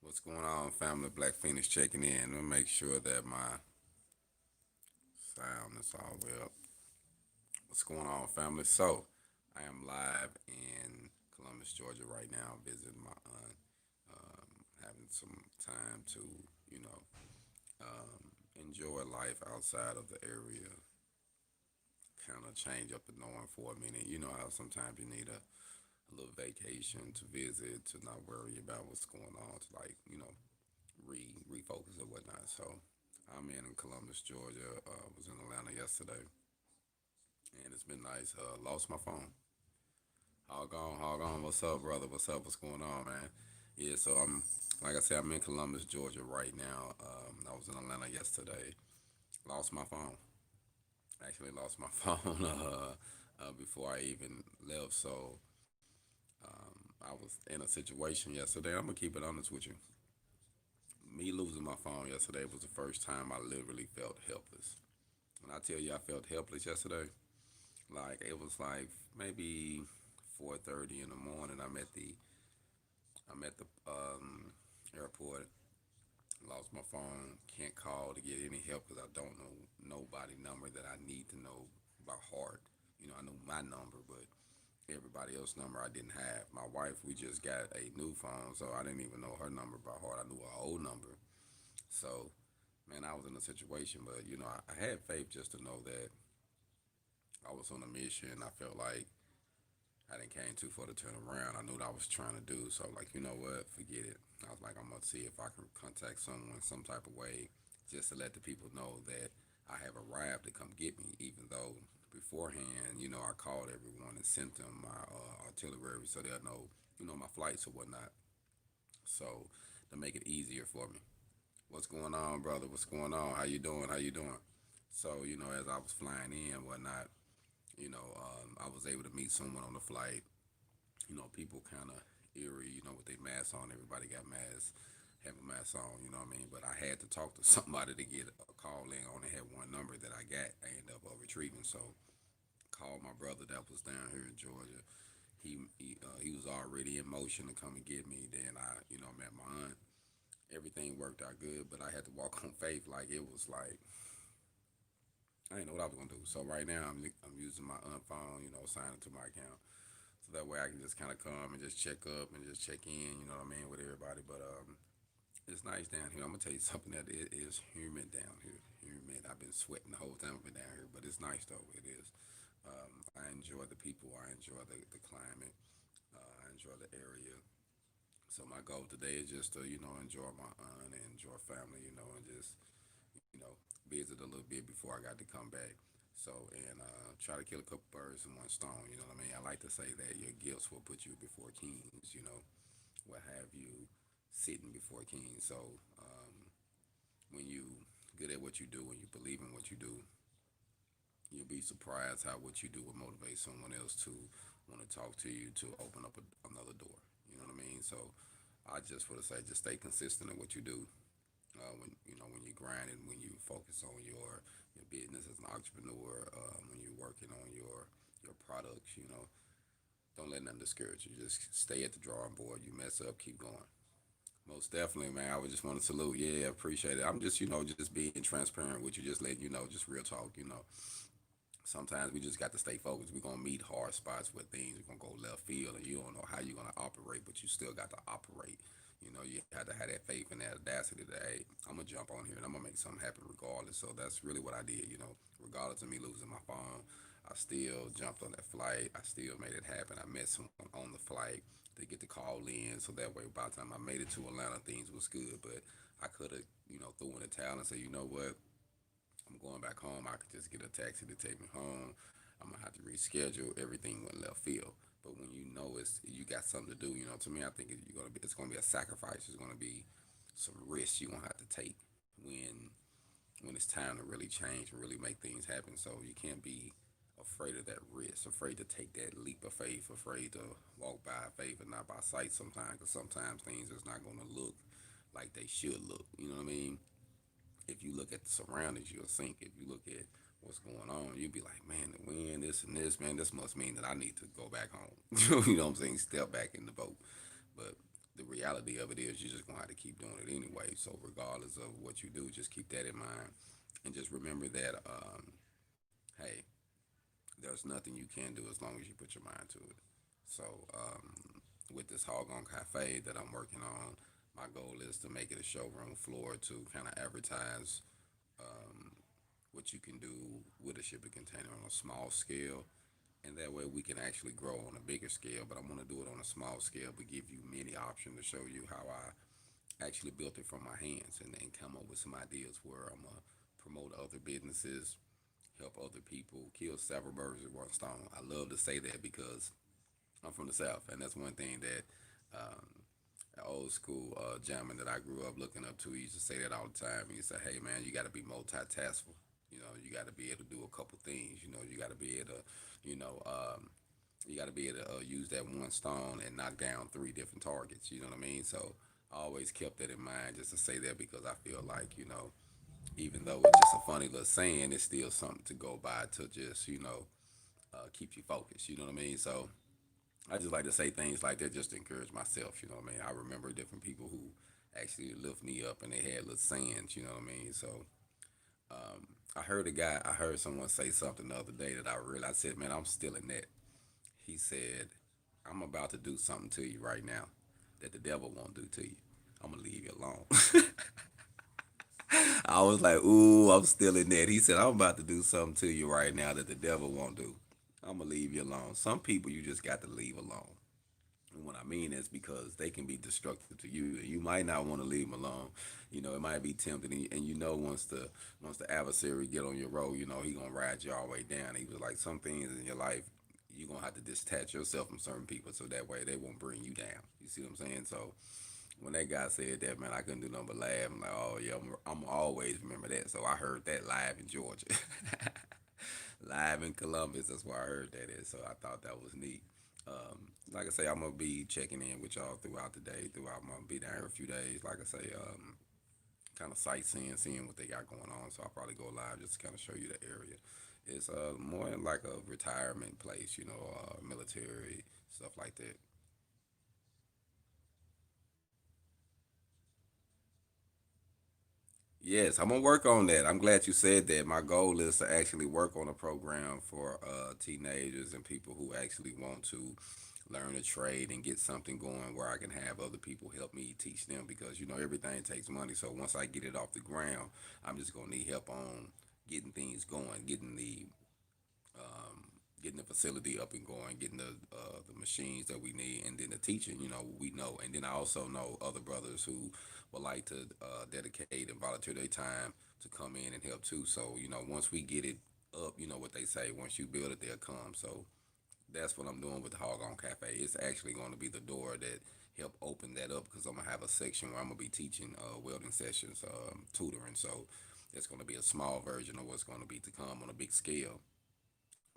What's going on, family? Black Feniks checking in. Let me make sure that my sound is all well. What's going on, family? So, I am live in Columbus, Georgia right now, visiting my aunt, having some time to, you know, enjoy life outside of the area, kind of change up the norm for a minute. You know how sometimes you need a little vacation to visit, to not worry about what's going on, to like, refocus or whatnot. So I'm in Columbus, Georgia. Was in Atlanta yesterday, and it's been nice. Lost my phone. HogOn, HogOn. What's up, brother? What's up? What's going on, man? Yeah, so I'm like I said, I'm in Columbus, Georgia right now. I was in Atlanta yesterday. Lost my phone. Actually, lost my phone before I even left. So I was in a situation yesterday. I'm gonna keep it honest with you. Me losing my phone yesterday was the first time I literally felt helpless. When I tell you I felt helpless yesterday, like it was like maybe 4:30 in the morning. I'm at the airport. Lost my phone. Can't call to get any help because I don't know nobody number that I need to know by heart. You know, I knew my number, but everybody else's number I didn't have. My wife, we just got a new phone, so I didn't even know her number by heart. I knew her old number. So, man, I was in a situation, but I had faith just to know that I was on a mission. I felt like I didn't came too far to turn around. I knew what I was trying to do. So like, you know what? Forget it. I was like, I'm gonna see if I can contact someone some type of way just to let the people know that I have arrived to come get me, even though beforehand, I called everyone and sent them my artillery so they'll know, my flights or whatnot. So to make it easier for me. What's going on, brother? What's going on? How you doing? How you doing? So, as I was flying in and whatnot, I was able to meet someone on the flight. People kind of eerie, with their masks on. Everybody got masks, have a mask on, you know what I mean? But I had to talk to somebody to get a call in. I only had one number that I got. I ended up retrieving. So called my brother that was down here in Georgia. He was already in motion to come and get me. Then I, met my aunt. Everything worked out good, but I had to walk on faith. Like it was like I didn't know what I was gonna do. So right now I'm using my aunt phone, signing to my account. So that way I can just kind of come and just check up and just check in, you know what I mean, with everybody. But it's nice down here. I'm gonna tell you something that it is humid down here. Humid. I've been sweating the whole time I've been down here, but it's nice though. It is. I enjoy the people. I enjoy the climate. I enjoy the area. So my goal today is just to enjoy my aunt and enjoy family, and just visit a little bit before I got to come back. So, and try to kill a couple birds in one stone. You know what I mean? I like to say that your gifts will put you before kings. Will have you sitting before kings. So, when you good at what you do, when you believe in what you do, you'll be surprised how what you do will motivate someone else to want to talk to you to open up another door. You know what I mean? So, I just want to say, just stay consistent in what you do. When you grind and when you focus on your business as an entrepreneur, when you're working on your products, don't let nothing discourage you. Just stay at the drawing board. You mess up, keep going. Most definitely, man. I would just want to salute. Yeah, appreciate it. I'm just, just being transparent with you, just letting you know, just real talk. Sometimes we just got to stay focused. We're gonna meet hard spots with things. We're gonna go left field, and you don't know how you're gonna operate, but you still got to operate. You have to have that faith and that audacity that hey, I'm gonna jump on here and I'm gonna make something happen regardless. So that's really what I did. Regardless of me losing my phone, I still jumped on that flight. I still made it happen. I met someone on the flight to get the call in, so that way by the time I made it to Atlanta, things was good. But I could have, threw in the towel and said, you know what, I'm going back home. I could just get a taxi to take me home. I'm gonna have to reschedule. Everything went left field. But when you know you got something to do, to me, I think it's gonna be a sacrifice. It's gonna be some risks you're gonna have to take when it's time to really change and really make things happen. So you can't be afraid of that risk, afraid to take that leap of faith, afraid to walk by faith and not by sight sometimes, because sometimes things is not gonna look like they should look. You know what I mean? If you look at the surroundings, you'll sink. If you look at what's going on, you'll be like, man, the wind, this and this, man, this must mean that I need to go back home. You know what I'm saying? Step back in the boat. But the reality of it is you're just gonna have to keep doing it anyway. So regardless of what you do, just keep that in mind, and just remember that hey, there's nothing you can do as long as you put your mind to it. So with this Hogon Cafe that I'm working on, my goal is to make it a showroom floor to kind of advertise what you can do with a shipping container on a small scale, and that way we can actually grow on a bigger scale. But I want to do it on a small scale, but give you many options to show you how I actually built it from my hands, and then come up with some ideas where I'm gonna promote other businesses, help other people, kill several birds with one stone. I love to say that because I'm from the South, and that's one thing that an old school gentleman that I grew up looking up to, he used to say that all the time. He said, "Hey man, you got to be multitaskful. You know, you got to be able to do a couple things. You know, you got to be able to, you know, you got to be able to use that one stone and knock down three different targets. You know what I mean? So I always kept that in mind just to say that because I feel like, even though it's just a funny little saying, it's still something to go by to just, keep you focused. You know what I mean? So I just like to say things like that just to encourage myself. You know what I mean? I remember different people who actually lift me up and they had little sayings. You know what I mean? So I heard someone say something the other day that I said, man, I'm still in that. He said, I'm about to do something to you right now that the devil won't do to you. I'm gonna leave you alone. I was like, ooh, I'm still in that. He said, I'm about to do something to you right now that the devil won't do. I'm gonna leave you alone. Some people you just got to leave alone. And what I mean is because they can be destructive to you. You might not want to leave them alone. You know, it might be tempting, and you know once the adversary get on your road, he gonna ride you all the way down. He was like, some things in your life you're gonna have to detach yourself from certain people so that way they won't bring you down. You see what I'm saying? So when that guy said that, man, I couldn't do nothing but laugh. I'm like, oh yeah, I'm always remember that. So I heard that live in Georgia, live in Columbus. That's where I heard that is. So I thought that was neat. Like I say, I'm gonna be checking in with y'all throughout the day. I'm gonna be down here a few days. Like I say, kind of sightseeing, seeing what they got going on. So I'll probably go live just to kind of show you the area. It's more like a retirement place, military stuff like that. Yes, I'm gonna work on that. I'm glad you said that. My goal is to actually work on a program for teenagers and people who actually want to learn a trade and get something going where I can have other people help me teach them because everything takes money. So once I get it off the ground, I'm just gonna need help on getting things going, getting the facility up and going, getting the machines that we need, and then the teaching. We know, and then I also know other brothers who would like to dedicate and volunteer their time to come in and help too. So once we get it up, what they say, once you build it, they'll come. So that's what I'm doing with the HogOn Cafe. It's actually going to be the door that help open that up because I'm gonna have a section where I'm gonna be teaching welding sessions, tutoring. So it's going to be a small version of what's going to be to come on a big scale,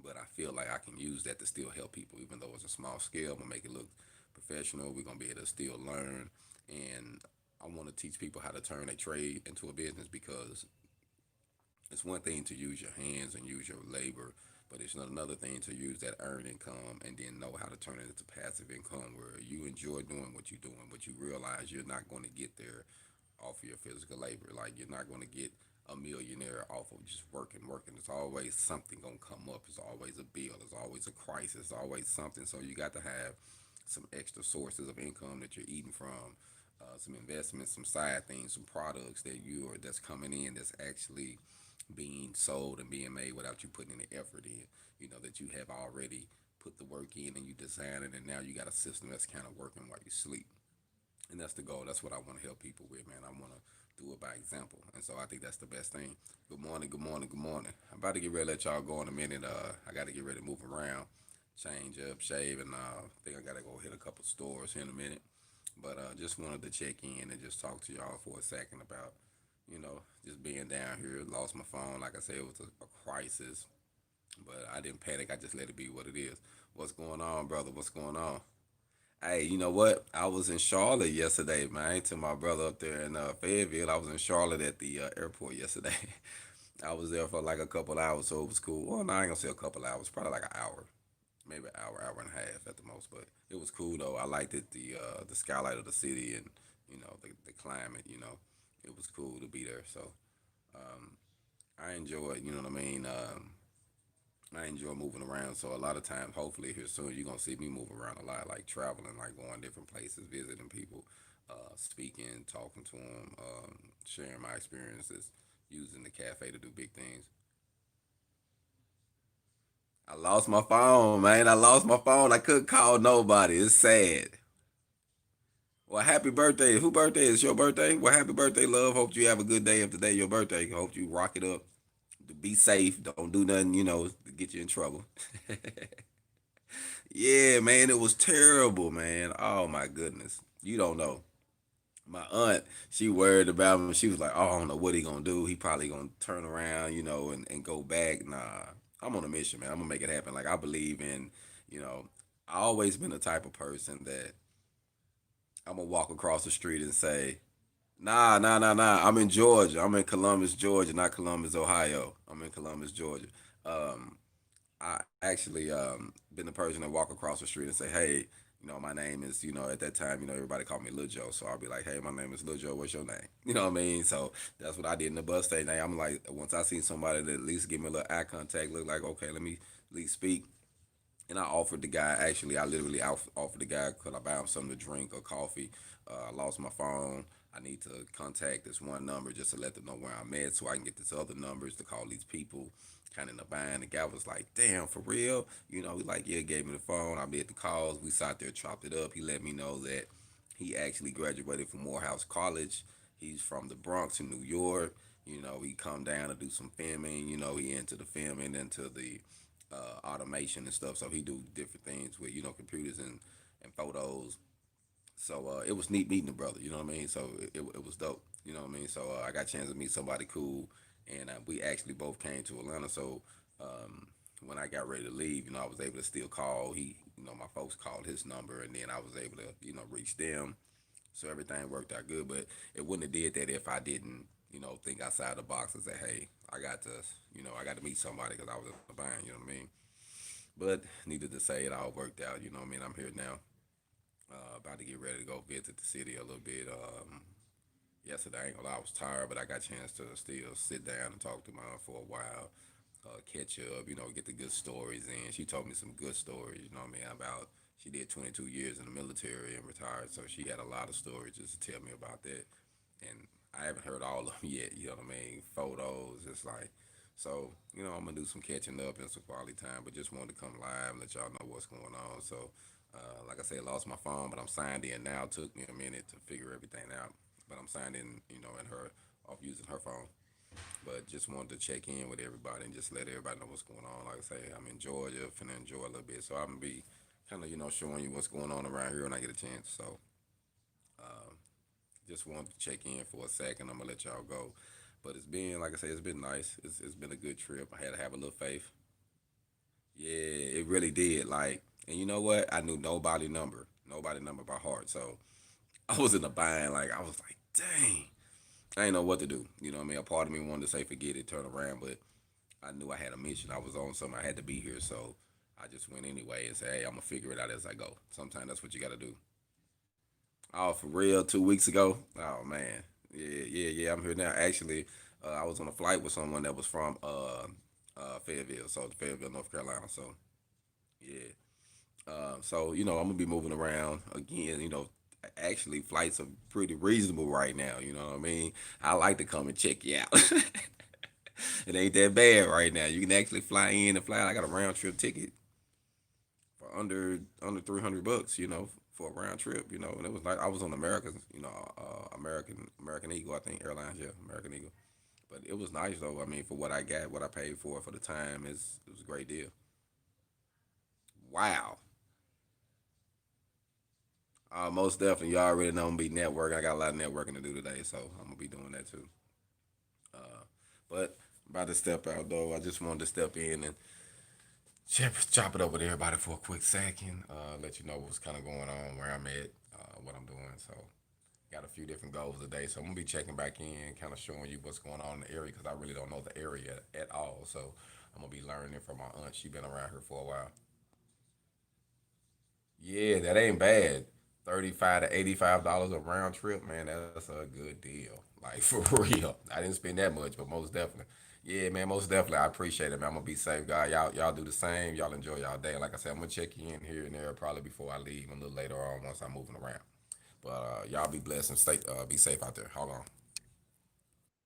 but I feel like I can use that to still help people, even though it's a small scale. I'm gonna make it look professional. We're gonna be able to still learn, and I want to teach people how to turn a trade into a business because it's one thing to use your hands and use your labor, but it's another thing to use that earned income and then know how to turn it into passive income where you enjoy doing what you're doing, but you realize you're not going to get there off of your physical labor. Like you're not going to get a millionaire off of just working. There's always something gonna come up. There's always a bill. There's always a crisis. There's always something. So you got to have some extra sources of income that you're eating from, some investments, some side things, some products that's coming in that's actually being sold and being made without you putting any effort in. That you have already put the work in and you design it, and now you got a system that's kind of working while you sleep. And that's the goal. That's what I want to help people with, man. I want to do it by example, and so I think that's the best thing. Good morning, good morning, good morning. I'm about to get ready to let y'all go in a minute. I got to get ready to move around, change up, shave, and think I got to go hit a couple stores here in a minute. But just wanted to check in and just talk to y'all for a second about, just being down here. Lost my phone. Like I said, it was a crisis, but I didn't panic. I just let it be what it is. What's going on, brother? What's going on? Hey, you know what? I was in Charlotte yesterday, man. To my brother up there in Fayetteville. I was in Charlotte at the airport yesterday. I was there for like a couple hours, so it was cool. Well, no, I ain't gonna say a couple hours, probably like an hour. maybe an hour, hour and a half at the most. But it was cool though. I liked it, the skylight of the city, and the climate. It was cool to be there. So I enjoyed. You know what I mean. I enjoy moving around. So a lot of times, hopefully here soon, you're gonna see me moving around a lot, like traveling, like going different places, visiting people, speaking, talking to them, sharing my experiences, using the cafe to do big things. I lost my phone, man. I lost my phone. I couldn't call nobody. It's sad. Well, happy birthday. Who birthday is your birthday? Well, happy birthday, love. Hope you have a good day if today your birthday. Hope you rock it up. Be safe. Don't do nothing, to get you in trouble. Yeah, man, it was terrible, man. Oh my goodness. You don't know. My aunt, she worried about him. She was like, "Oh, I don't know what he gonna do. He probably gonna turn around, and go back." Nah, I'm on a mission, man. I'm gonna make it happen. Like I believe in, you know, I always been the type of person that I'm gonna walk across the street and say, "Nah, nah, nah, nah. I'm in Georgia. I'm in Columbus, Georgia, not Columbus, Ohio. I'm in Columbus, Georgia." Um, I actually been the person that walk across the street and say, "Hey, my name is, at that time, everybody called me Lil Joe, so I'll be like, hey, my name is Lil Joe. What's your name?" You know what I mean? So that's what I did in the bus station. I'm like, once I see somebody that at least give me a little eye contact, look like, okay, let me at least speak. And I offered the guy, actually, I literally offered the guy, could I buy him something to drink or coffee? I lost my phone. I need to contact this one number just to let them know where I'm at so I can get this other numbers to call these people kind of in the bind. The guy was like, damn, for real? He like, yeah, gave me the phone. I made the calls. We sat there, chopped it up. He let me know that he actually graduated from Morehouse College. He's from the Bronx in New York. He come down to do some filming. He into the filming, into the automation and stuff. So he do different things with computers and photos. So it was neat meeting the brother. You know what I mean? So it was dope. You know what I mean? So I got a chance to meet somebody cool, and we actually both came to Atlanta. So when I got ready to leave, I was able to still call. My folks called his number, and then I was able to reach them. So everything worked out good. But it wouldn't have did that if I didn't think outside the box and say, hey, I got to meet somebody because I was in the bind. You know what I mean? But needless to say, it all worked out. You know what I mean? I'm here now. About to get ready to go visit the city a little bit. Yesterday, I ain't gonna lie, I was tired, but I got a chance to still sit down and talk to mom for a while, catch up, get the good stories in. She told me some good stories, you know what I mean, about she did 22 years in the military and retired, so she had a lot of stories just to tell me about that. And I haven't heard all of them yet, you know what I mean? Photos, it's like, so, I'm gonna do some catching up and some quality time, but just wanted to come live and let y'all know what's going on. So, like I said, I lost my phone, but I'm signed in now. It took me a minute to figure everything out, but I'm signed in, in her off using her phone. But just wanted to check in with everybody and just let everybody know what's going on. Like I say, I'm in Georgia, finna enjoy a little bit, so I'm gonna be kind of showing you what's going on around here when I get a chance. So just wanted to check in for a second. I'm gonna let y'all go. But it's been, like I say, it's been nice. It's been a good trip. I had to have a little faith. Yeah, it really did. Like, and you know what? I knew nobody number by heart. So I was in a bind. Like, I was like, dang, I ain't know what to do. You know what I mean? A part of me wanted to say forget it, turn around, but I knew I had a mission. I was on something. I had to be here. So I just went anyway and said, hey, I'm gonna figure it out as I go. Sometimes that's what you got to do. Oh, for real? 2 weeks ago? Oh man, yeah, yeah, yeah. I'm here now. Actually, I was on a flight with someone that was from Fayetteville, so Fayetteville, North Carolina. So yeah. So I'm gonna be moving around again. Actually, flights are pretty reasonable right now. You know what I mean? I like to come and check you out. It ain't that bad right now. You can actually fly in and fly out. I got a round trip ticket for under $300. For a round trip. And it was like I was on American. American Eagle. I think Airlines. Yeah, American Eagle. But it was nice though. I mean, for what I got, what I paid for the time, it was a great deal. Wow. Most definitely. You already know I'm gonna be networking. I got a lot of networking to do today, so I'm gonna be doing that too. But about to step out though, I just wanted to step in and chop it up with everybody for a quick second. Let you know what's kind of going on, where I'm at, what I'm doing. So got a few different goals today, so I'm gonna be checking back in, kind of showing you what's going on in the area because I really don't know the area at all. So I'm gonna be learning from my aunt. She been around here for a while. Yeah, that ain't bad. $35 to $85 a round trip, man. That's a good deal. Like for real. I didn't spend that much, but most definitely. Yeah, man, most definitely. I appreciate it, man. I'm gonna be safe, guy. Y'all do the same. Y'all enjoy y'all day. Like I said, I'm gonna check you in here and there probably before I leave a little later on once I'm moving around. But y'all be blessed and stay be safe out there. Hold on.